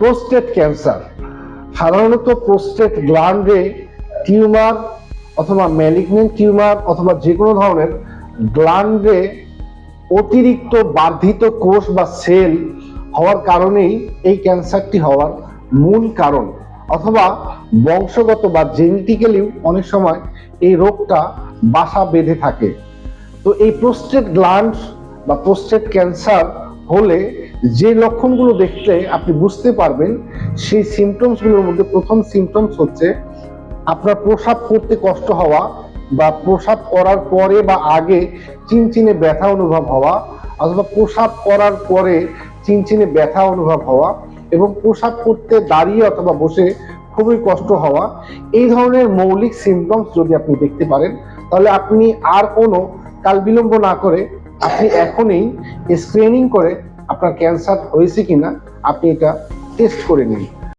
Prostate cancer সাধারণত prostate গ্ল্যান্ডে tumour অথবা malignant tumour অথবা যে কোনো ধরনের গ্ল্যান্ডে অতিরিক্ত বর্ধিত কোষ বা সেল হওয়ার কারণেই এই ক্যান্সারটি হওয়ার মূল কারণ, অথবা বংশগত বা জেনেটিক্যালিও অনেক সময় এই রোগটা বাসা বেঁধে থাকে। তো এই প্রোস্টেট গ্ল্যান্ড বা প্রোস্টেট ক্যান্সার হলে যে লক্ষণগুলো দেখলে আপনি বুঝতে পারবেন, সেই সিমটমসগুলোর মধ্যে প্রথম সিমটমস হচ্ছে আপনার প্রস্রাব করতে কষ্ট হওয়া বা প্রস্রাব করার পরে বা আগে চিনচিনে ব্যথা অনুভব হওয়া, অথবা প্রস্রাব করার পরে চিনচিনে ব্যথা অনুভব হওয়া এবং প্রস্রাব করতে দাঁড়িয়ে অথবা বসে খুবই কষ্ট হওয়া। এই ধরনের মৌলিক সিমটমস যদি আপনি দেখতে পারেন, তাহলে আপনি আর কোনো কাল বিলম্ব না করে আপনি এখনই স্ক্রিনিং করে আপনার ক্যান্সার হয়েছে কিনা আপনি এটা টেস্ট করে নিন।